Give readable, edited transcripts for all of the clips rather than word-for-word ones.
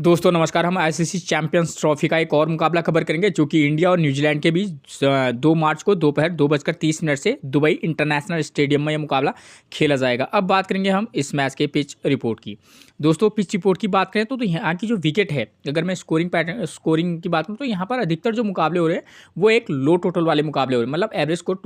दोस्तों नमस्कार। हम आईसीसी चैंपियंस ट्रॉफी का एक और मुकाबला खबर करेंगे जो कि इंडिया और न्यूजीलैंड के बीच 2 मार्च को दोपहर 2:30 से दुबई इंटरनेशनल स्टेडियम में यह मुकाबला खेला जाएगा। अब बात करेंगे हम इस मैच के पिच रिपोर्ट की। दोस्तों पिच रिपोर्ट की बात करें तो यहाँ की जो विकेट है, अगर मैं स्कोरिंग की बात करूँ तो यहाँ पर अधिकतर जो मुकाबले हो रहे हैं वो एक लो टोटल वाले मुकाबले हो रहे हैं। मतलब एवरेज स्कोर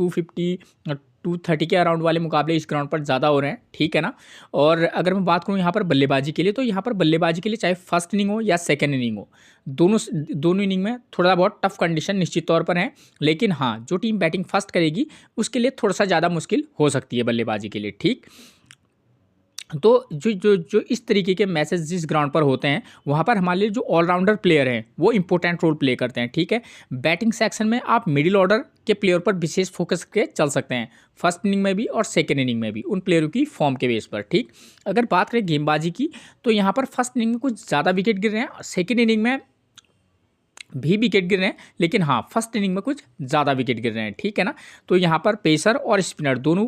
230 के अराउंड वाले मुकाबले इस ग्राउंड पर ज़्यादा हो रहे हैं, ठीक है ना। और अगर मैं बात करूँ यहाँ पर बल्लेबाजी के लिए, तो यहाँ पर बल्लेबाजी के लिए चाहे फर्स्ट इनिंग हो या सेकंड इनिंग हो, दोनों इनिंग में थोड़ा बहुत टफ कंडीशन निश्चित तौर पर है। लेकिन हाँ, जो टीम बैटिंग फर्स्ट करेगी उसके लिए थोड़ा सा ज़्यादा मुश्किल हो सकती है बल्लेबाजी के लिए, ठीक। तो जो जो जो इस तरीके के मैचेस जिस ग्राउंड पर होते हैं वहाँ पर हमारे लिए जो ऑलराउंडर प्लेयर हैं वो इंपॉर्टेंट रोल प्ले करते हैं, ठीक है। बैटिंग सेक्शन में आप मिडिल ऑर्डर के प्लेयर पर विशेष फोकस करके चल सकते हैं, फर्स्ट इनिंग में भी और सेकेंड इनिंग में भी, उन प्लेयरों की फॉर्म के बेस पर, ठीक। अगर बात करें गेंदबाजी की तो यहाँ पर फर्स्ट इनिंग में कुछ ज़्यादा विकेट गिर रहे हैं, सेकेंड इनिंग में भी विकेट गिर रहे हैं, लेकिन हाँ फर्स्ट इनिंग में कुछ ज़्यादा विकेट गिर रहे हैं, ठीक है ना। तो यहाँ पर पेसर और स्पिनर दोनों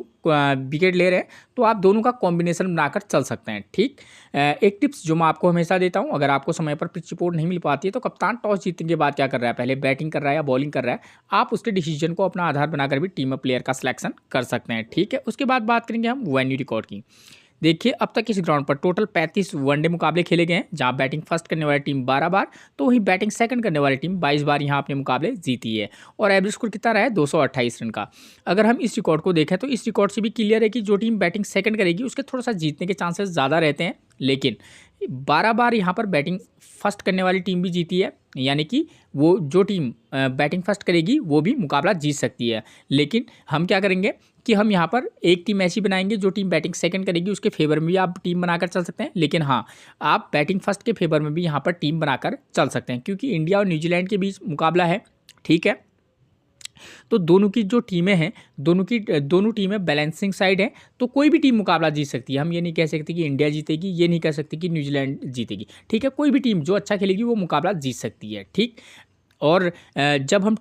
विकेट ले रहे हैं, तो आप दोनों का कॉम्बिनेशन बनाकर चल सकते हैं, ठीक। एक टिप्स जो मैं आपको हमेशा देता हूँ, अगर आपको समय पर पिच रिपोर्ट नहीं मिल पाती है तो कप्तान टॉस जीतने के बाद क्या कर रहा है, पहले बैटिंग कर रहा है या बॉलिंग कर रहा है, आप उसके डिसीजन को अपना आधार बनाकर भी टीम में प्लेयर का सिलेक्शन कर सकते हैं, ठीक है। उसके बाद बात करेंगे हम वेन्यू रिकॉर्ड की। देखिए अब तक इस ग्राउंड पर टोटल 35 वनडे मुकाबले खेले गए हैं, जहां बैटिंग फर्स्ट करने वाली टीम 12 बार तो वहीं बैटिंग सेकंड करने वाली टीम 22 बार यहां अपने मुकाबले जीती है। और एवरेज स्कोर कितना रहा है, 228 रन का। अगर हम इस रिकॉर्ड को देखें तो इस रिकॉर्ड से भी क्लियर है कि जो टीम बैटिंग सेकंड करेगी उसके थोड़ा सा जीतने के चांसेस ज़्यादा रहते हैं। लेकिन 12 बार यहाँ पर बैटिंग फर्स्ट करने वाली टीम भी जीती है, यानी कि वो जो टीम बैटिंग फर्स्ट करेगी वो भी मुकाबला जीत सकती है। लेकिन हम क्या करेंगे कि हम यहाँ पर एक टीम ऐसी बनाएंगे जो टीम बैटिंग सेकंड करेगी उसके फेवर में भी आप टीम बनाकर चल सकते हैं, लेकिन हाँ आप बैटिंग फर्स्ट के फेवर में भी यहाँ पर टीम बनाकर चल सकते हैं, क्योंकि इंडिया और न्यूजीलैंड के बीच मुकाबला है, ठीक है। तो दोनों की जो टीमें हैं, दोनों टीमें बैलेंसिंग साइड हैं, तो कोई भी टीम मुकाबला जीत सकती है। हम ये नहीं कह सकते कि इंडिया जीतेगी, ये नहीं कह सकते कि न्यूजीलैंड जीतेगी, ठीक है। कोई भी टीम जो अच्छा खेलेगी वो मुकाबला जीत सकती है, ठीक। और जब हम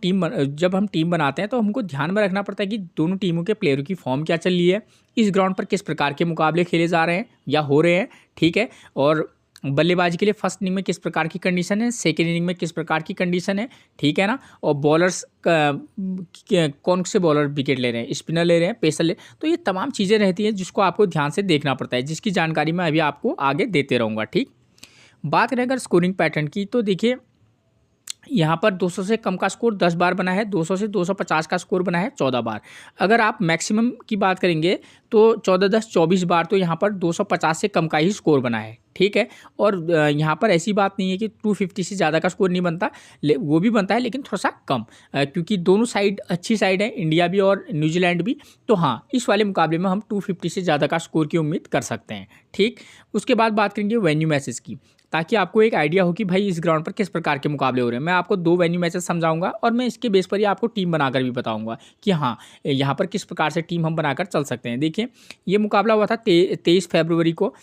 टीम बनाते हैं तो हमको ध्यान में रखना पड़ता है कि दोनों टीमों के प्लेयरों की फॉर्म क्या चल रही है, इस ग्राउंड पर किस प्रकार के मुकाबले खेले जा रहे हैं या हो रहे हैं, ठीक है। और बल्लेबाजी के लिए फर्स्ट इनिंग में किस प्रकार की कंडीशन है, सेकेंड इनिंग में किस प्रकार की कंडीशन है, ठीक है ना। और बॉलर्स कौन से बॉलर विकेट ले रहे हैं, स्पिनर ले रहे हैं, पेसर ले, तो ये तमाम चीज़ें रहती हैं जिसको आपको ध्यान से देखना पड़ता है, जिसकी जानकारी मैं अभी आपको आगे देते रहूँगा, ठीक। बात करें अगर स्कोरिंग पैटर्न की तो देखिए यहाँ पर 200 से कम का स्कोर 10 बार बना है, 200 से 250 का स्कोर बना है 14 बार। अगर आप मैक्सिमम की बात करेंगे तो 14 10 24 बार तो यहाँ पर 250 से कम का ही स्कोर बना है, ठीक है। और यहाँ पर ऐसी बात नहीं है कि 250 से ज़्यादा का स्कोर नहीं बनता, वो भी बनता है लेकिन थोड़ा सा कम, क्योंकि दोनों साइड अच्छी साइड है, इंडिया भी और न्यूजीलैंड भी। तो हाँ इस वाले मुकाबले में हम 250 से ज़्यादा का स्कोर की उम्मीद कर सकते हैं, ठीक। उसके बाद बात करेंगे वेन्यू मैचेस की, ताकि आपको एक आइडिया हो कि भाई इस ग्राउंड पर किस प्रकार के मुकाबले हो रहे हैं। मैं आपको 2 वेन्यू मैचेस समझाऊंगा और मैं इसके बेस पर ही आपको टीम बनाकर भी बताऊंगा कि हाँ यहाँ पर किस प्रकार से टीम हम बनाकर चल सकते हैं। देखिए ये मुकाबला हुआ था 23 फरवरी को,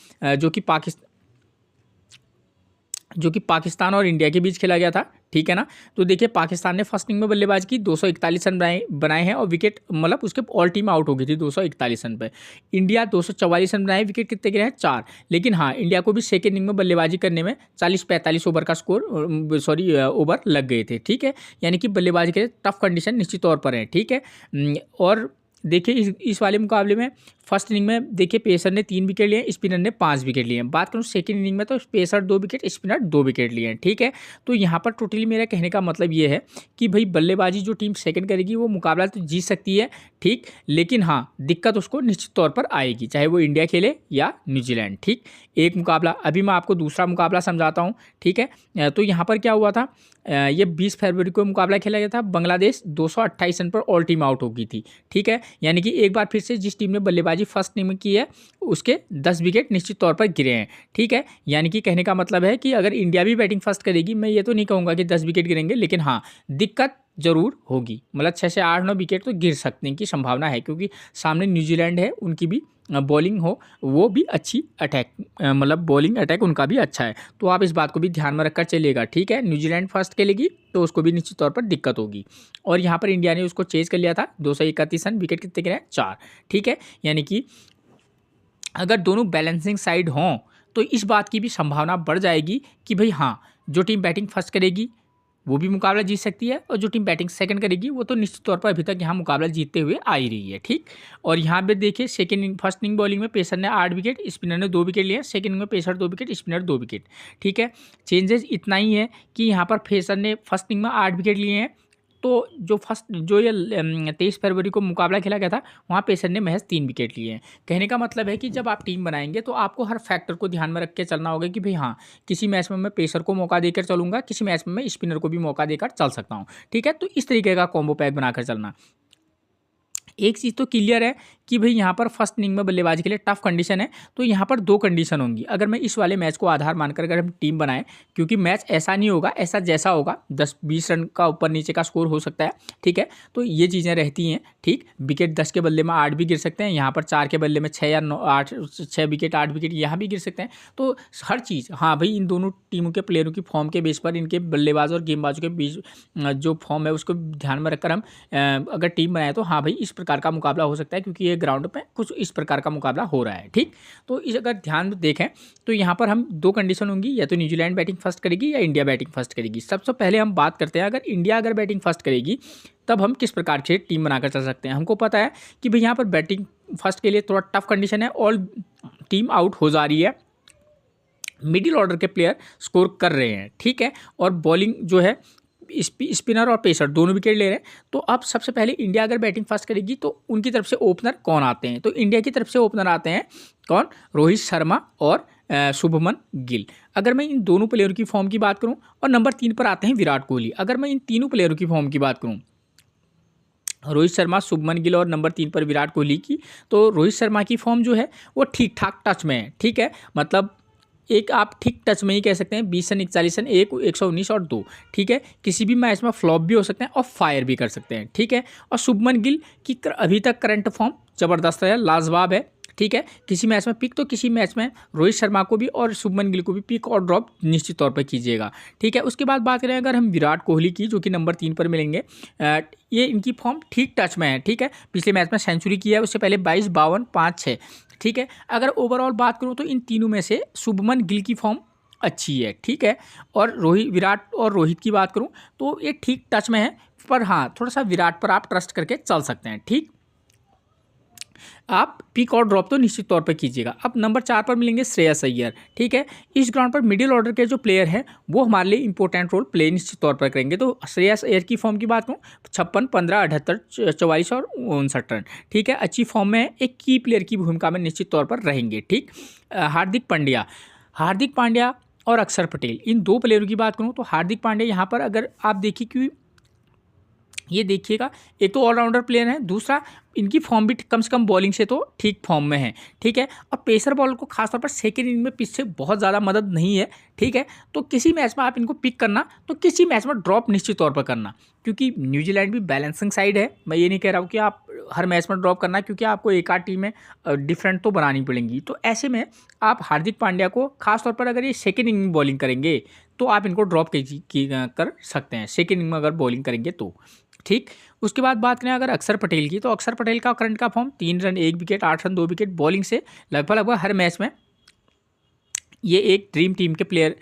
जो कि पाकिस्तान और इंडिया के बीच खेला गया था, ठीक है ना। तो देखिए पाकिस्तान ने फर्स्ट इनिंग में बल्लेबाजी की, 241 रन बनाए हैं और विकेट मतलब उसके ऑल टीम आउट हो गई थी 241 रन पे। इंडिया 244 रन बनाए, विकेट कितने गिरे हैं, 4। लेकिन हाँ इंडिया को भी सेकेंड इनिंग में बल्लेबाजी करने में 40-45 ओवर का ओवर लग गए थे, ठीक है। यानी कि बल्लेबाजी के लिए टफ कंडीशन निश्चित तौर पर है, ठीक है। और देखिए इस वाले मुकाबले में फर्स्ट इनिंग में देखिए पेसर ने 3 विकेट लिए, स्पिनर ने 5 विकेट लिए हैं। बात करूँ सेकंड इनिंग में तो पेसर 2 विकेट, स्पिनर 2 विकेट लिए हैं, ठीक है। तो यहाँ पर टोटली मेरा कहने का मतलब ये है कि भाई बल्लेबाजी जो टीम सेकंड करेगी वो मुकाबला तो जीत सकती है, ठीक। लेकिन हाँ दिक्कत उसको निश्चित तौर पर आएगी, चाहे वो इंडिया खेले या न्यूजीलैंड, ठीक। एक मुकाबला अभी मैं आपको दूसरा मुकाबला समझाता हूँ, ठीक है। तो यहाँ पर क्या हुआ था, ये 20 फरवरी को मुकाबला खेला गया था, बांग्लादेश 228 रन पर ऑल टीम आउट हो गई थी, ठीक है। यानी कि एक बार फिर से जिस टीम ने बल्लेबाजी फर्स्ट इनिंग में की है उसके 10 विकेट निश्चित तौर पर गिरे हैं, ठीक है। यानी कि कहने का मतलब है कि अगर इंडिया भी बैटिंग फर्स्ट करेगी, मैं ये तो नहीं कहूँगा कि 10 विकेट गिरेंगे, लेकिन हाँ दिक्कत जरूर होगी, मतलब 6 से 8-9 विकेट तो गिर सकने की संभावना है, क्योंकि सामने न्यूजीलैंड है, उनकी भी बॉलिंग हो वो भी अच्छी अटैक, मतलब बॉलिंग अटैक उनका भी अच्छा है। तो आप इस बात को भी ध्यान में रखकर चलिएगा, ठीक है। न्यूजीलैंड फर्स्ट खेलेगी तो उसको भी निश्चित तौर पर दिक्कत होगी। और यहाँ पर इंडिया ने उसको चेज कर लिया था, 231 रन, विकेट कितने गिरे हैं, 4, ठीक है। यानी कि अगर दोनों बैलेंसिंग साइड हों तो इस बात की भी संभावना बढ़ जाएगी कि भाई हाँ, जो टीम बैटिंग फर्स्ट करेगी वो भी मुकाबला जीत सकती है, और जो टीम बैटिंग सेकंड करेगी वो तो निश्चित तौर पर अभी तक यहाँ मुकाबला जीतते हुए आ ही रही है। ठीक, और यहाँ पे देखिए फर्स्ट इनिंग बॉलिंग में पेसर ने 8 विकेट, स्पिनर ने 2 विकेट लिए, सेकंड इनिंग में पेसर 2 विकेट, स्पिनर 2 विकेट। ठीक है, चेंजेस इतना ही है कि यहाँ पर पेसर ने फर्स्ट इनिंग में 8 विकेट लिए हैं, तो जो ये 23 फरवरी को मुकाबला खेला गया था वहाँ पेसर ने महज 3 विकेट लिए हैं। कहने का मतलब है कि जब आप टीम बनाएंगे तो आपको हर फैक्टर को ध्यान में रख के चलना होगा कि भाई हाँ, किसी मैच में मैं पेसर को मौका देकर चलूंगा, किसी मैच में मैं स्पिनर को भी मौका देकर चल सकता हूँ। ठीक है, तो इस तरीके का कॉम्बो पैक बनाकर चलना। एक चीज़ तो क्लियर है कि भाई यहाँ पर फर्स्ट इनिंग में बल्लेबाजी के लिए टफ कंडीशन है, तो यहाँ पर 2 कंडीशन होंगी अगर मैं इस वाले मैच को आधार मानकर अगर हम टीम बनाएं, क्योंकि मैच ऐसा नहीं होगा, ऐसा जैसा होगा 10-20 रन का ऊपर नीचे का स्कोर हो सकता है। ठीक है, तो ये चीज़ें रहती हैं। ठीक, विकेट 10 के बदले में 8 भी गिर सकते हैं, यहाँ पर 4 के बदले में 6 या 8 6 विकेट 8 विकेट यहाँ भी गिर सकते हैं। तो हर चीज़, हाँ भाई, इन दोनों टीमों के प्लेयरों की फॉर्म के बेस पर, इनके बल्लेबाज और गेंदबाजों के बीच जो फॉर्म है उसको ध्यान में रखकर हम अगर टीम बनाए तो हाँ भाई, इस प्रकार का मुकाबला हो सकता है, क्योंकि ये ग्राउंड पे कुछ इस प्रकार का मुकाबला हो रहा है। ठीक, तो इस अगर ध्यान देखें तो यहाँ पर हम 2 कंडीशन होंगी, या तो न्यूजीलैंड बैटिंग फर्स्ट करेगी या इंडिया बैटिंग फर्स्ट करेगी। सबसे पहले हम बात करते हैं, अगर इंडिया बैटिंग फर्स्ट करेगी तब हम किस प्रकार से टीम बनाकर चल सकते हैं। हमको पता है कि भाई यहाँ पर बैटिंग फर्स्ट के लिए थोड़ा टफ कंडीशन है, ऑल टीम आउट हो जा रही है, मिडिल ऑर्डर के प्लेयर स्कोर कर रहे हैं। ठीक है, और बॉलिंग जो है स्पिनर और पेसर दोनों विकेट ले रहे हैं। तो अब सबसे पहले इंडिया अगर बैटिंग फर्स्ट करेगी तो उनकी तरफ से ओपनर कौन आते हैं, तो इंडिया की तरफ से ओपनर आते हैं कौन, रोहित शर्मा और शुभमन गिल। अगर मैं इन दोनों प्लेयरों की फॉर्म की बात करूं, और नंबर 3 पर आते हैं विराट कोहली। अगर मैं इन तीनों प्लेयरों की फॉर्म की बात करूं, रोहित शर्मा, शुभमन गिल और नंबर 3 पर विराट कोहली की, तो रोहित शर्मा की फॉर्म जो है वो ठीक ठाक टच में है। ठीक है, मतलब एक आप ठीक टच में ही कह सकते हैं, 20 रन 41 रन 119 और 2। ठीक है, किसी भी मैच में फ्लॉप भी हो सकते हैं और फायर भी कर सकते हैं। ठीक है, और शुभमन गिल की अभी तक करंट फॉर्म ज़बरदस्त है, लाजवाब है। ठीक है, किसी मैच में पिक तो किसी मैच में रोहित शर्मा को भी और शुभमन गिल को भी पिक और ड्रॉप निश्चित तौर पर कीजिएगा। ठीक है, उसके बाद बात करें अगर हम विराट कोहली की, जो कि नंबर 3 पर मिलेंगे, ये इनकी फॉर्म ठीक टच में है। ठीक है, पिछले मैच में सेंचुरी किया है, उससे पहले 22, 52, 5, 6। ठीक है, अगर ओवरऑल बात करूं तो इन तीनों में से शुभमन गिल की फॉर्म अच्छी है। ठीक है, और विराट और रोहित की बात करूं तो ये ठीक टच में है, पर हाँ, थोड़ा सा विराट पर आप ट्रस्ट करके चल सकते हैं। ठीक, आप पिक और ड्रॉप तो निश्चित तौर पर कीजिएगा। अब नंबर 4 पर मिलेंगे श्रेयस अय्यर। ठीक है, इस ग्राउंड पर मिडिल ऑर्डर के जो प्लेयर हैं वो हमारे लिए इंपॉर्टेंट रोल प्ले निश्चित तौर पर करेंगे। तो श्रेयस अय्यर की फॉर्म की बात करूँ, 56, 15, 78, 44 और 59 रन। ठीक है, अच्छी फॉर्म में एक की प्लेयर की भूमिका में निश्चित तौर पर रहेंगे। ठीक, हार्दिक पांड्या और अक्षर पटेल, इन 2 प्लेयरों की बात करूँ तो हार्दिक पांड्या यहाँ पर अगर आप देखिए कि ये देखिएगा, एक तो ऑलराउंडर प्लेयर है, दूसरा इनकी फॉर्म भी कम से कम बॉलिंग से तो ठीक फॉर्म में है। ठीक है, और पेसर बॉलर को खासतौर पर सेकेंड इनिंग में पिच से बहुत ज़्यादा मदद नहीं है। ठीक है, तो किसी मैच में आप इनको पिक करना, तो किसी मैच में ड्रॉप निश्चित तौर पर करना, क्योंकि न्यूजीलैंड भी बैलेंसिंग साइड है। मैं ये नहीं कह रहा हूँ कि आप हर मैच में ड्रॉप करना, क्योंकि आपको एक आध टीम में डिफरेंट तो बनानी पड़ेंगी। तो ऐसे में आप हार्दिक पांड्या को खासतौर पर अगर ये सेकेंड इनिंग में बॉलिंग करेंगे तो आप इनको ड्रॉप कर सकते हैं, सेकेंड इनिंग में अगर बॉलिंग करेंगे तो। ठीक, उसके बाद बात करें अगर अक्षर पटेल की, तो अक्षर पटेल का करंट का form 3 run 1 wicket, 8 run 2 wicket, bowling से लगभग हर मैच में ये एक ड्रीम टीम के प्लेयर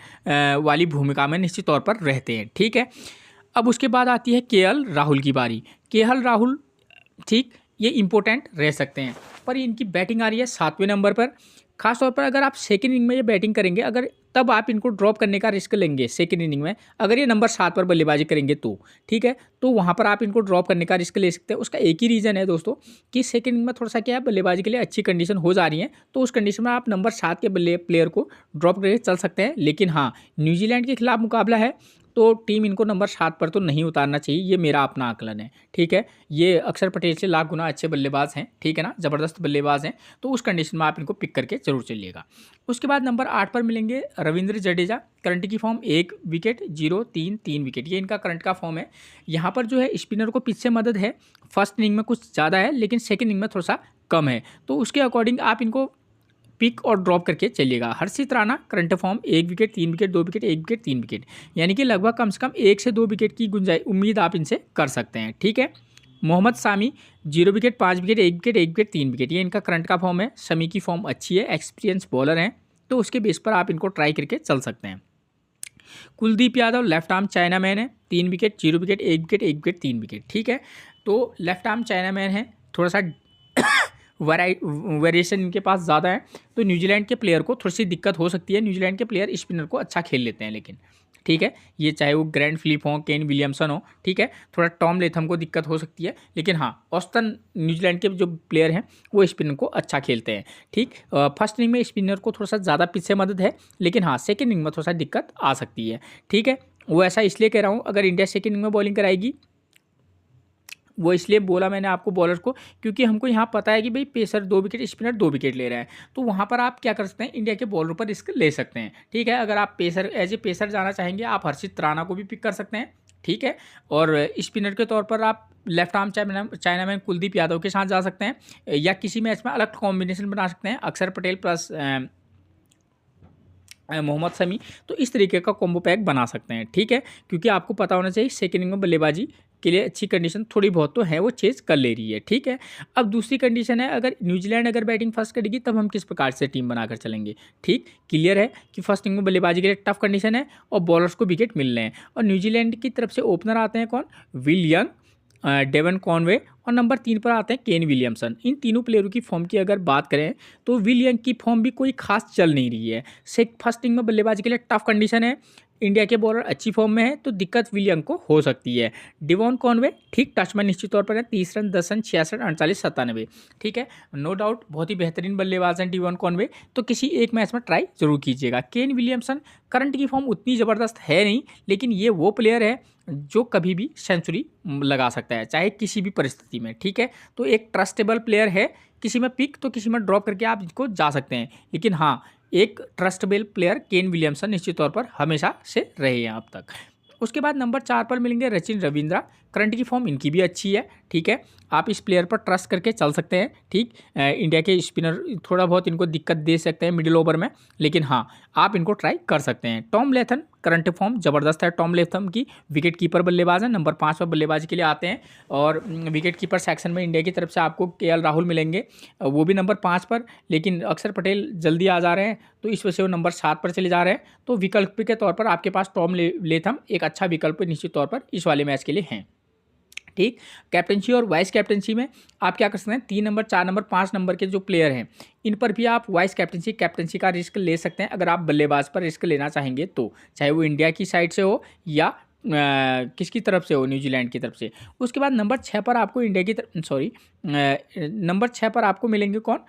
वाली भूमिका में निश्चित तौर पर रहते हैं। ठीक है, अब उसके बाद आती है केएल राहुल की बारी। केएल राहुल, ठीक, ये इंपॉर्टेंट रह सकते हैं, पर इनकी बैटिंग आ रही है 7वें नंबर पर। खासतौर पर अगर आप सेकेंड इनिंग में ये बैटिंग करेंगे, अगर तब आप इनको ड्रॉप करने का रिस्क लेंगे सेकेंड इनिंग में, अगर ये नंबर 7 पर बल्लेबाजी करेंगे तो। ठीक है, तो वहाँ पर आप इनको ड्रॉप करने का रिस्क ले सकते हैं। उसका एक ही रीज़न है दोस्तों कि सेकेंड इनिंग में थोड़ा सा क्या है, बल्लेबाजी के लिए अच्छी कंडीशन हो जा रही है, तो उस कंडीशन में आप नंबर 7 के प्लेयर को ड्रॉप करके चल सकते हैं। लेकिन हाँ, न्यूजीलैंड के खिलाफ मुकाबला है तो टीम इनको नंबर 7 पर तो नहीं उतारना चाहिए, ये मेरा अपना आकलन है। ठीक है, ये अक्षर पटेल से लाख गुना अच्छे बल्लेबाज हैं। ठीक है ना, ज़बरदस्त बल्लेबाज हैं, तो उस कंडीशन में आप इनको पिक करके जरूर चलिएगा। उसके बाद नंबर 8 पर मिलेंगे रविंद्र जडेजा। करंट की फॉर्म 1 विकेट 0 3 3 विकेट, ये इनका करंट का फॉर्म है। यहाँ पर जो है स्पिनर को पिच से मदद है, फर्स्ट इनिंग में कुछ ज़्यादा है लेकिन सेकेंड इनिंग में थोड़ा सा कम है, तो उसके अकॉर्डिंग आप इनको पिक और ड्रॉप करके चलिएगा। Harshit Rana current form 1 wicket 3 wicket 2 wicket 1 wicket 3 wicket, यानी कि लगभग कम से कम 1 से 2 विकेट की उम्मीद आप इनसे कर सकते हैं। ठीक है, मोहम्मद सामी 0 wicket 5 wicket 1 wicket 1 wicket 3 wicket, ये इनका करंट का फॉर्म है। शमी की फॉर्म अच्छी है, एक्सपीरियंस बॉलर हैं, तो उसके बेस पर आप इनको ट्राई करके चल सकते हैं। Kuldeep Yadav left arm China man है, 3 wicket, 0 wicket, 1 wicket, 1 wicket, 3 wicket. ठीक है, तो लेफ्ट आर्म चाइना मैन है, थोड़ा सा वेरिएशन इनके पास ज़्यादा है, तो न्यूजीलैंड के प्लेयर को थोड़ी सी दिक्कत हो सकती है। न्यूजीलैंड के प्लेयर स्पिनर को अच्छा खेल लेते हैं, लेकिन ठीक है, ये चाहे वो ग्रैंड फिलिप हो, केन विलियमसन हो, ठीक है, थोड़ा टॉम लेथम को दिक्कत हो सकती है, लेकिन हाँ औसतन न्यूजीलैंड के जो प्लेयर हैं वो स्पिनर को अच्छा खेलते हैं। ठीक, फर्स्ट इनिंग में स्पिनर को थोड़ा सा ज़्यादा पिच से मदद है, लेकिन हाँ सेकेंड इनिंग में थोड़ा सा दिक्कत आ सकती है। ठीक है, वो ऐसा इसलिए कह रहा हूँ, अगर इंडिया सेकेंड इनिंग में बॉलिंग कराएगी, वो इसलिए बोला मैंने आपको बॉलर को, क्योंकि हमको यहाँ पता है कि भाई पेसर 2 विकेट, स्पिनर 2 विकेट ले रहा है, तो वहाँ पर आप क्या कर सकते हैं, इंडिया के बॉलर पर रिस्क ले सकते हैं। ठीक है, अगर आप पेसर एज ए पेसर जाना चाहेंगे, आप हर्षित राणा को भी पिक कर सकते हैं। ठीक है, और स्पिनर के तौर पर आप left arm China man Kuldeep Yadav के साथ जा सकते हैं, या किसी मैच में अलग कॉम्बिनेशन बना सकते हैं, अक्षर पटेल प्लस मोहम्मद शमी, तो इस तरीके का कॉम्बो पैक बना सकते हैं। ठीक है, क्योंकि आपको पता होना चाहिए सेकेंड इनिंग में बल्लेबाजी के लिए अच्छी कंडीशन थोड़ी बहुत तो है, वो चेज कर ले रही है। ठीक है, अब दूसरी कंडीशन है, अगर न्यूजीलैंड अगर बैटिंग फर्स्ट करेगी तब हम किस प्रकार से टीम बनाकर चलेंगे। ठीक, क्लियर है कि फर्स्ट इनिंग में बल्लेबाजी के लिए टफ कंडीशन है और बॉलर्स को विकेट मिल रहे हैं, और न्यूजीलैंड की तरफ से ओपनर आते हैं कौन, विल यंग, डेवन कॉनवे, और नंबर 3 पर आते हैं केन विलियमसन। इन तीनों प्लेयरों की फॉर्म की अगर बात करें तो विल यंग की फॉर्म भी कोई खास चल नहीं रही है। फर्स्ट इनिंग में बल्लेबाजी के लिए टफ कंडीशन है, इंडिया के बॉलर अच्छी फॉर्म में है, तो दिक्कत विल यंग को हो सकती है। डेवन कॉनवे ठीक टच में निश्चित तौर पर है, 30 रन, 10 रन, 66, 48, 97। ठीक है, नो डाउट बहुत ही बेहतरीन बल्लेबाज हैं डेवन कॉनवे, तो किसी एक मैच में ट्राई जरूर कीजिएगा। केन विलियमसन करंट की फॉर्म उतनी ज़बरदस्त है नहीं, लेकिन ये वो प्लेयर है जो कभी भी सेंचुरी लगा सकता है, चाहे किसी भी परिस्थिति में। ठीक है, तो एक ट्रस्टेबल प्लेयर है, किसी में पिक तो किसी में ड्रॉप करके आप इसको जा सकते हैं, लेकिन हाँ एक ट्रस्टेबल प्लेयर केन विलियमसन निश्चित तौर पर हमेशा से रहे हैं अब तक। उसके बाद नंबर 4 पर मिलेंगे सचिन रविंद्रा, करंट की फॉर्म इनकी भी अच्छी है। ठीक है, आप इस प्लेयर पर ट्रस्ट करके चल सकते हैं। ठीक, इंडिया के स्पिनर थोड़ा बहुत इनको दिक्कत दे सकते हैं मिडिल ओवर में, लेकिन हाँ आप इनको ट्राई कर सकते हैं। टॉम लेथम करंट फॉर्म ज़बरदस्त है, टॉम लेथम की विकेट कीपर बल्लेबाज है, नंबर 5 पर बल्लेबाजी के लिए आते हैं, और विकेट कीपर सेक्शन में इंडिया की तरफ से आपको केएल राहुल मिलेंगे, वो भी नंबर 5 पर, लेकिन अक्षर पटेल जल्दी आ जा रहे हैं, तो इस वजह से वो नंबर 7 पर चले जा रहे हैं। तो विकल्प के तौर पर आपके पास टॉम लेथम एक अच्छा विकल्प निश्चित तौर पर इस वाले मैच के लिए हैं। ठीक, कैप्टनसी और वाइस कैप्टनसी में आप क्या कर सकते हैं, 3 नंबर, 4 नंबर, 5 नंबर के जो प्लेयर हैं इन पर भी आप वाइस कैप्टनसी का रिस्क ले सकते हैं, अगर आप बल्लेबाज पर रिस्क लेना चाहेंगे तो, चाहे वो इंडिया की साइड से हो या किसकी तरफ से हो, न्यूजीलैंड की तरफ से। उसके बाद नंबर 6 पर आपको इंडिया की तरफ नंबर 6 पर आपको मिलेंगे कौन,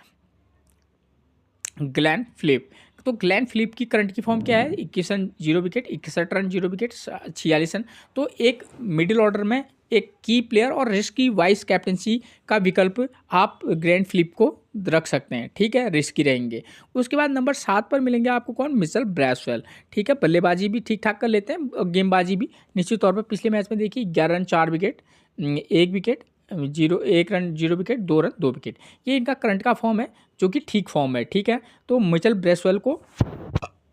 ग्लेन फिलिप। तो ग्लेन फिलिप की करंट की फॉर्म क्या है, 21 run 0 wicket, 61 run 0 wicket, 46 run. तो एक मिडिल ऑर्डर में एक की प्लेयर और रिस्की वाइस कैप्टनसी का विकल्प आप ग्लेन फिलिप को रख सकते हैं। ठीक है, रिस्की रहेंगे। उसके बाद नंबर 7 पर मिलेंगे आपको कौन, मिचेल ब्रैसवेल। ठीक है, बल्लेबाजी भी ठीक ठाक कर लेते हैं और गेंदबाजी भी निश्चित तौर पर। पिछले मैच में देखिए 11 run 4 wicket, 1 wicket, 1 run 0 wicket, 2 run 2 wicket, ये इनका करंट का फॉर्म है जो कि ठीक फॉर्म है। ठीक है, तो मिचेल ब्रैसवेल को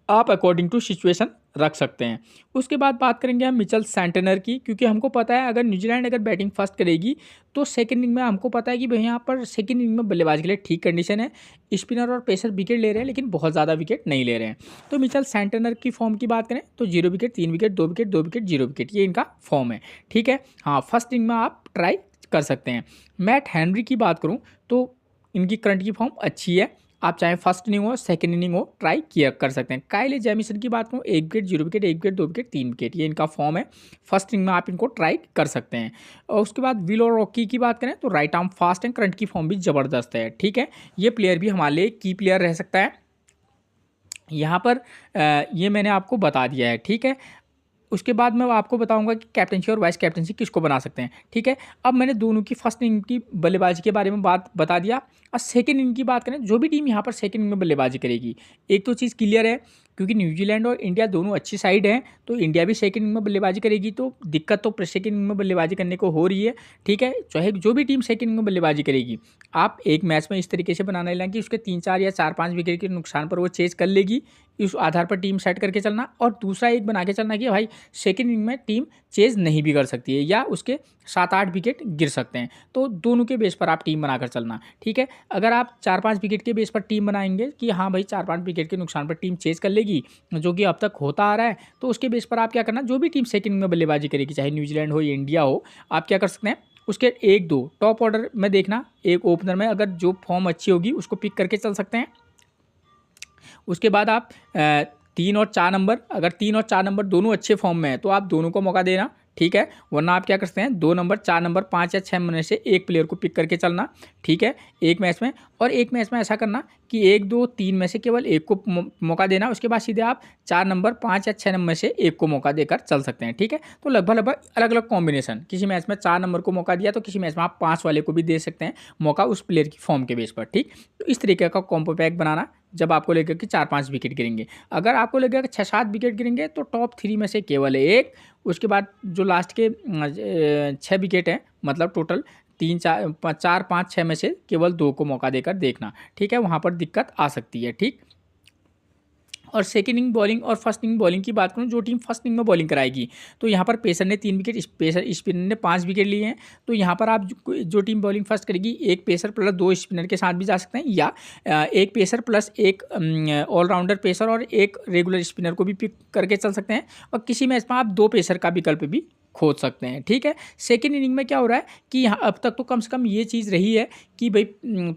आप अकॉर्डिंग टू सिचुएशन रख सकते हैं। उसके बाद बात करेंगे हम मिचेल सैंटनर की, क्योंकि हमको पता है अगर न्यूजीलैंड अगर बैटिंग फर्स्ट करेगी तो सेकंड इनिंग में हमको पता है कि भाई यहाँ पर सेकंड इनिंग में बल्लेबाजी के लिए ठीक कंडीशन है, स्पिनर और पेसर विकेट ले रहे हैं लेकिन बहुत ज़्यादा विकेट नहीं ले रहे हैं। तो मिचेल सैंटनर की फॉर्म की बात करें तो 0 wicket, 3 wicket, 2 wicket, 2 wicket, 0 wicket, ये इनका फॉर्म है। ठीक है, हाँ फर्स्ट इनिंग में आप ट्राई कर सकते हैं। मैट हेनरी की बात करूँ तो इनकी करंट की फॉर्म अच्छी है, आप चाहे फर्स्ट इनिंग हो सेकंड इनिंग हो ट्राई किया कर सकते हैं। काइल जेमिसन की बात करूँ, 1 wicket, 0 wicket, 1 wicket, 2 wicket, 3 wicket, ये इनका फॉर्म है। फर्स्ट इनिंग में आप इनको ट्राई कर सकते हैं। और उसके बाद विल और रॉकी की बात करें तो राइट आर्म फास्ट है, करंट की फॉर्म भी ज़बरदस्त है। ठीक है, ये प्लेयर भी हमारे लिए की प्लेयर रह सकता है यहाँ पर, ये मैंने आपको बता दिया है। ठीक है, उसके बाद मैं आपको बताऊंगा कि कैप्टनसी और वाइस कैप्टनसी किसको बना सकते हैं। ठीक है, अब मैंने दोनों की फर्स्ट इनिंग की बल्लेबाजी के बारे में बात बता दिया। और सेकंड इनिंग की बात करें, जो भी टीम यहाँ पर सेकंड इनिंग में बल्लेबाजी करेगी, एक तो चीज़ क्लियर है क्योंकि न्यूजीलैंड और इंडिया दोनों अच्छी साइड हैं, तो इंडिया भी सेकंड इनिंग में बल्लेबाजी करेगी, तो दिक्कत तो सेकंड इनिंग में बल्लेबाजी करने को हो रही है। ठीक है, चाहे जो भी टीम सेकंड इनिंग में बल्लेबाजी करेगी, आप एक मैच में इस तरीके से बनाना लेना कि उसके 3-4 या 4-5 विकेट के नुकसान पर वो चेज कर लेगी, इस आधार पर टीम सेट करके चलना। और दूसरा एक बना के चलना कि भाई सेकंड इनिंग में टीम चेज नहीं भी कर सकती है या उसके 7-8 विकेट गिर सकते हैं, तो दोनों के बेस पर आप टीम बनाकर चलना। ठीक है, अगर आप 4-5 विकेट के बेस पर टीम बनाएंगे कि हाँ भाई 4-5 विकेट के नुकसान पर टीम चेज कर लेगी, जो कि अब तक होता आ रहा है, तो उसके बेस पर आप क्या करना, जो भी टीम सेकंड इनिंग में बल्लेबाजी करेगी, चाहे न्यूजीलैंड हो या इंडिया हो, आप क्या कर सकते हैं, उसके 1-2 टॉप ऑर्डर में देखना, एक ओपनर में अगर जो फॉर्म अच्छी होगी उसको पिक करके चल सकते हैं। उसके बाद आप 3 और 4 नंबर, अगर 3 और 4 नंबर दोनों अच्छे फॉर्म में है तो आप दोनों को मौका देना। ठीक है, वरना आप क्या करते हैं, 2 नंबर 4 नंबर 5 या 6 में से एक प्लेयर को पिक करके चलना। ठीक है, एक मैच में, और एक मैच में ऐसा करना कि 1, 2, 3 में से केवल एक को मौका देना, उसके बाद सीधे आप 4 नंबर 5 या 6 नंबर में से एक को मौका देकर चल सकते हैं। ठीक है, तो लगभग अलग अलग कॉम्बिनेशन, किसी मैच में 4 नंबर को मौका दिया तो किसी मैच में आप 5 वाले को भी दे सकते हैं मौका उस प्लेयर की फॉर्म के बेस पर। ठीक, तो इस तरीके का कॉम्बो पैक बनाना जब आपको लगेगा कि 4-5 विकेट गिरेंगे। अगर आपको लगेगा कि 6-7 विकेट गिरेंगे तो टॉप 3 में से केवल एक, उसके बाद जो लास्ट के 6 विकेट हैं, मतलब टोटल 4-5-6 में से केवल 2 को मौका देकर देखना। ठीक है, वहाँ पर दिक्कत आ सकती है। ठीक, और सेकंड इनिंग बॉलिंग और फर्स्ट इनिंग बॉलिंग की बात करूं, जो टीम फर्स्ट इनिंग में बॉलिंग कराएगी, तो यहाँ पर पेसर ने 3 विकेट, स्पिनर ने 5 विकेट लिए हैं, तो यहाँ पर आप जो टीम बॉलिंग फर्स्ट करेगी, एक पेसर प्लस 2 स्पिनर के साथ भी जा सकते हैं, या एक पेसर प्लस एक ऑलराउंडर पेसर और एक रेगुलर स्पिनर को भी पिक करके चल सकते हैं, और किसी मैच में आप 2 पेसर का विकल्प भी खोज सकते हैं। ठीक है, सेकेंड इनिंग में क्या हो रहा है कि यहाँ अब तक तो कम से कम ये चीज़ रही है कि भाई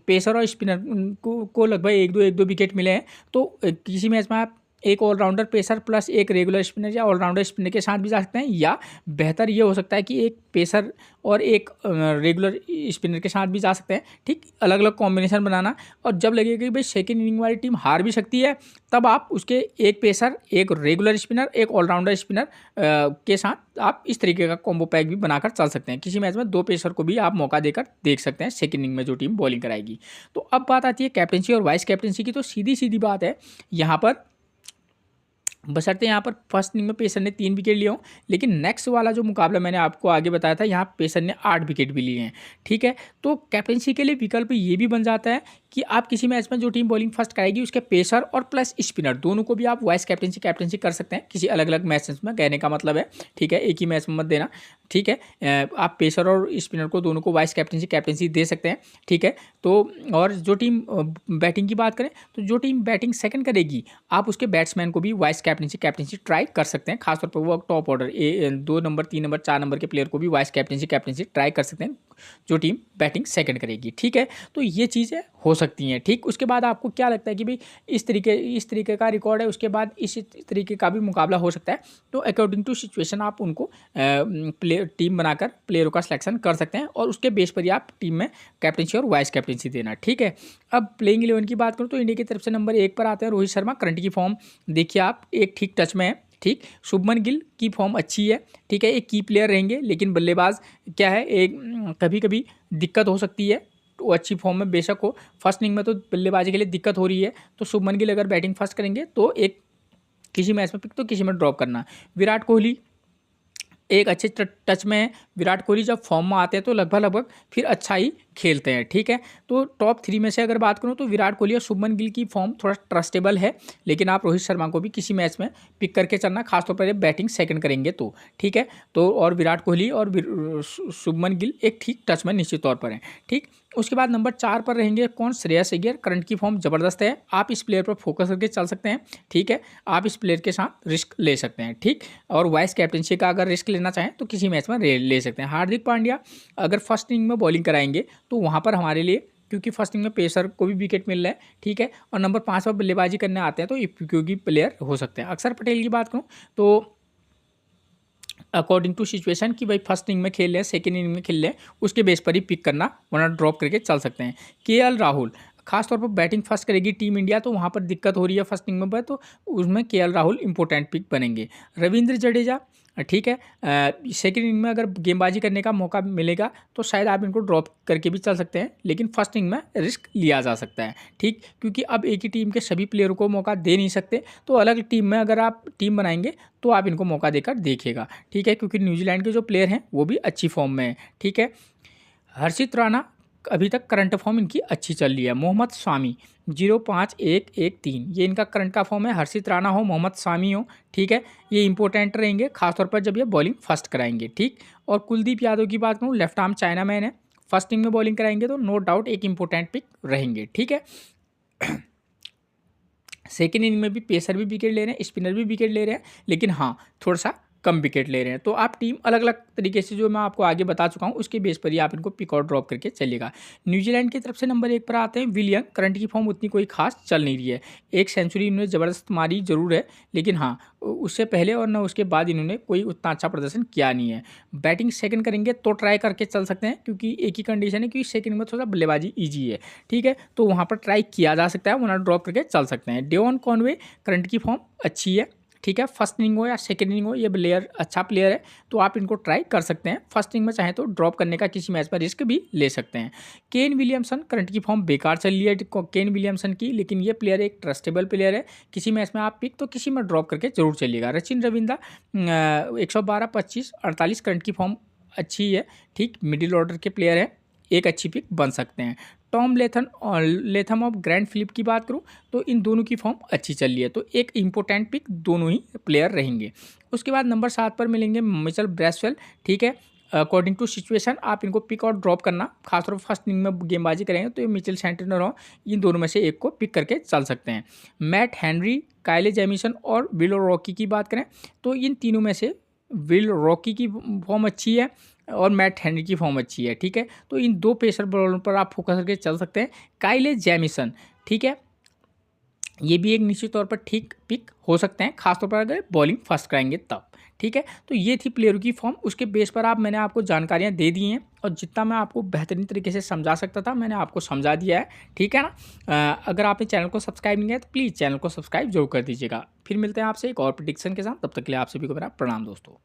पेसर और स्पिनर को लगभग 1-2 विकेट मिले हैं, तो किसी मैच में आप एक ऑलराउंडर पेसर प्लस एक रेगुलर स्पिनर या ऑलराउंडर स्पिनर के साथ भी जा सकते हैं, या बेहतर ये हो सकता है कि एक पेसर और एक रेगुलर स्पिनर के साथ भी जा सकते हैं। ठीक, अलग अलग कॉम्बिनेशन बनाना, और जब लगेगा कि भाई सेकेंड इनिंग वाली टीम हार भी सकती है, तब आप उसके एक पेसर, एक रेगुलर स्पिनर, एक ऑलराउंडर स्पिनर के साथ आप इस तरीके का कॉम्बो पैक भी बनाकर चल सकते हैं। किसी मैच में 2 पेसर को भी आप मौका देकर देख सकते हैं सेकेंड इनिंग में जो टीम बॉलिंग कराएगी। तो अब बात आती है कैप्टनसी और वाइस कैप्टनसी की, तो सीधी सीधी बात है यहाँ पर, बशर्ते यहाँ पर फर्स्ट इनिंग में पेसर ने 3 विकेट लिए हों, लेकिन नेक्स्ट वाला जो मुकाबला मैंने आपको आगे बताया था, यहाँ पेसर ने 8 विकेट भी लिए हैं। ठीक है, तो कैप्टनसी के लिए विकल्प ये भी बन जाता है कि आप किसी मैच में जो टीम बॉलिंग फर्स्ट कराएगी उसके पेसर और प्लस स्पिनर दोनों को भी आप वाइस कैप्टनसी कर सकते हैं किसी अलग अलग मैचेस में, कहने का मतलब है। ठीक है, एक ही मैच में मत देना। ठीक है, आप पेसर और स्पिनर को दोनों को वाइस कैप्टनसी दे सकते हैं। ठीक है, तो और जो टीम बैटिंग की बात करें, तो जो टीम बैटिंग सेकंड करेगी, आप उसके बैट्समैन को भी वाइस कैप्टनसी ट्राई कर सकते हैं, खासतौर पर वो top order 2 number 3 number 4 number के प्लेयर को भी वाइस कैप्टनसी ट्राई कर सकते हैं जो टीम बैटिंग सेकंड करेगी। ठीक है, तो ये चीज़ें हो सकती हैं। ठीक, उसके बाद आपको क्या लगता है कि भाई इस तरीके का रिकॉर्ड है, उसके बाद इस तरीके का भी मुकाबला हो सकता है, तो अकॉर्डिंग टू सिचुएशन आप उनको टीम बनाकर प्लेयरों का सिलेक्शन कर सकते हैं, और उसके बेस पर ही आप टीम में कैप्टनसी और वाइस कैप्टनसी देना। ठीक है, अब प्लेइंग 11 की बात करूँ तो इंडिया की तरफ से नंबर 1 पर आते हैं रोहित शर्मा। करंट की फॉर्म देखिए आप, एक ठीक टच में है। ठीक, शुभमन गिल की फॉर्म अच्छी है। ठीक है, एक की प्लेयर रहेंगे, लेकिन बल्लेबाज क्या है, एक कभी कभी दिक्कत हो सकती है, तो अच्छी फॉर्म में बेशक हो, फर्स्ट इनिंग में तो बल्लेबाजी के लिए दिक्कत हो रही है, तो शुभमन गिल अगर बैटिंग फर्स्ट करेंगे तो एक किसी मैच में पिक तो किसी में ड्रॉप करना। विराट कोहली एक अच्छे टच में है। विराट कोहली जब फॉर्म में आते हैं तो लगभग फिर अच्छा ही खेलते हैं। ठीक है, तो टॉप 3 में से अगर बात करूं तो विराट कोहली और शुभमन गिल की फॉर्म थोड़ा ट्रस्टेबल है, लेकिन आप रोहित शर्मा को भी किसी मैच में पिक करके चलना, खासतौर पर बैटिंग सेकंड करेंगे तो। ठीक है, तो और विराट कोहली और शुभमन गिल एक ठीक टच में निश्चित तौर पर हैं। ठीक, उसके बाद नंबर 4 पर रहेंगे कौन, श्रेयस अय्यर। करंट की फॉर्म ज़बरदस्त है, आप इस प्लेयर पर फोकस करके चल सकते हैं। ठीक है, आप इस प्लेयर के साथ रिस्क ले सकते हैं। ठीक, और वाइस कैप्टनसी का अगर रिस्क लेना चाहें तो किसी मैच में ले सकते हैं। हार्दिक पांड्या अगर फर्स्ट इनिंग में बॉलिंग कराएंगे तो वहाँ पर हमारे लिए, क्योंकि फर्स्ट इनिंग में पेसर को भी विकेट मिल रहा है। ठीक है, और नंबर 5 पर बल्लेबाजी करने आते हैं तो उपयोगी प्लेयर हो सकते हैं। अक्षर पटेल की बात करूँ तो अकॉर्डिंग टू सिचुएशन कि भाई फर्स्ट इनिंग में खेल रहे हैं, सेकेंड इनिंग में खेल रहे हैं, उसके बेस पर ही पिक करना, वरना ड्रॉप करके चल सकते हैं। केएल राहुल खासतौर पर बैटिंग फर्स्ट करेगी टीम इंडिया, तो वहाँ पर दिक्कत हो रही है फर्स्ट इनिंग में, तो उसमें केएल राहुल इंपॉर्टेंट पिक बनेंगे। रविंद्र जडेजा, ठीक है, सेकेंड इनिंग में अगर गेंदबाजी करने का मौका मिलेगा तो शायद आप इनको ड्रॉप करके भी चल सकते हैं, लेकिन फर्स्ट इनिंग में रिस्क लिया जा सकता है, ठीक, क्योंकि अब एक ही टीम के सभी प्लेयरों को मौका दे नहीं सकते, तो अलग टीम में अगर आप टीम बनाएंगे तो आप इनको मौका देकर देखिएगा, ठीक है, क्योंकि न्यूजीलैंड के जो प्लेयर हैं वो भी अच्छी फॉर्म में हैं, ठीक है। हर्षित राणा, अभी तक करंट फॉर्म इनकी अच्छी चल रही है। मोहम्मद शामी 0-5-1-1-3, ये इनका करंट का फॉर्म है। हर्षित राणा हो, मोहम्मद शामी हो, ठीक है, ये इंपॉर्टेंट रहेंगे खासतौर पर जब ये बॉलिंग फर्स्ट कराएंगे, ठीक। और कुलदीप यादव की बात करूँ, लेफ्ट आर्म चाइना मैन है, फर्स्ट इनिंग में बॉलिंग कराएंगे तो नो डाउट एक इंपॉर्टेंट पिक रहेंगे, ठीक है। सेकेंड इनिंग में भी पेसर भी विकेट ले रहे हैं, स्पिनर भी विकेट ले रहे हैं, लेकिन हाँ थोड़ा सा कम विकेट ले रहे हैं, तो आप टीम अलग अलग तरीके से जो मैं आपको आगे बता चुका हूँ उसके बेस पर ही आप इनको पिक और ड्रॉप करके चलिएगा। न्यूजीलैंड की तरफ से नंबर 1 पर आते हैं विलियम। करंट की फॉर्म उतनी कोई खास चल नहीं रही है, एक सेंचुरी इन्होंने ज़बरदस्त मारी जरूर है, लेकिन हाँ उससे पहले और न उसके बाद इन्होंने कोई उतना अच्छा प्रदर्शन किया नहीं है। बैटिंग सेकंड करेंगे तो ट्राई करके चल सकते हैं, क्योंकि एक ही कंडीशन है कि सेकंड में थोड़ा बल्लेबाजी ईजी है, ठीक है, तो वहाँ पर ट्राई किया जा सकता है, वरना ड्रॉप करके चल सकते हैं। डेवन कॉनवे, करंट की फॉर्म अच्छी है, ठीक है, फर्स्ट इनिंग हो या सेकेंड इनिंग हो, ये प्लेयर अच्छा प्लेयर है, तो आप इनको ट्राई कर सकते हैं। फर्स्ट इनिंग में चाहे तो ड्रॉप करने का किसी मैच में रिस्क भी ले सकते हैं। केन विलियमसन, करंट की फॉर्म बेकार चल रही है केन विलियमसन की, लेकिन ये प्लेयर एक ट्रस्टेबल प्लेयर है, किसी मैच में आप पिक तो किसी में ड्रॉप करके जरूर चलिएगा। रचिन रविंद्रा 112, 25, 48, करंट की फॉर्म अच्छी है, ठीक, मिडिल ऑर्डर के प्लेयर है, एक अच्छी पिक बन सकते हैं। Tom Latham of Grand Phillip की बात करूं तो इन दोनों की फॉर्म अच्छी चल रही है, तो एक इंपॉर्टेंट पिक दोनों ही प्लेयर रहेंगे। उसके बाद नंबर 7 पर मिलेंगे मिचेल ब्रेसवेल, ठीक है, अकॉर्डिंग टू सिचुएशन आप इनको पिक और ड्रॉप करना, खासतौर पर फर्स्ट इनिंग में गेंदबाजी करेंगे तो ये मिचेल सेंटनर हो, इन दोनों में से एक को पिक करके चल सकते हैं। मैट हेनरी, काइले जेमिसन और विल रॉकी की बात करें तो इन तीनों में से विल रॉकी की फॉर्म अच्छी है और मैट हेनरी की फॉर्म अच्छी है, ठीक है, तो इन दो पेसर बॉलर पर आप फोकस करके चल सकते हैं। काइले जेमिसन, ठीक है, ये भी एक निश्चित तौर पर ठीक पिक हो सकते हैं, खासतौर पर अगर बॉलिंग फर्स्ट कराएंगे तब, ठीक है। तो ये थी प्लेयरों की फॉर्म, उसके बेस पर आप मैंने आपको जानकारियाँ दे दी हैं और जितना मैं आपको बेहतरीन तरीके से समझा सकता था मैंने आपको समझा दिया है, ठीक है ना। अगर आपने चैनल को सब्सक्राइब नहीं किया तो प्लीज़ चैनल को सब्सक्राइब जरूर कर दीजिएगा। फिर मिलते हैं आपसे एक और प्रेडिक्शन के साथ, तब तक के लिए आप सभी को मेरा प्रणाम दोस्तों।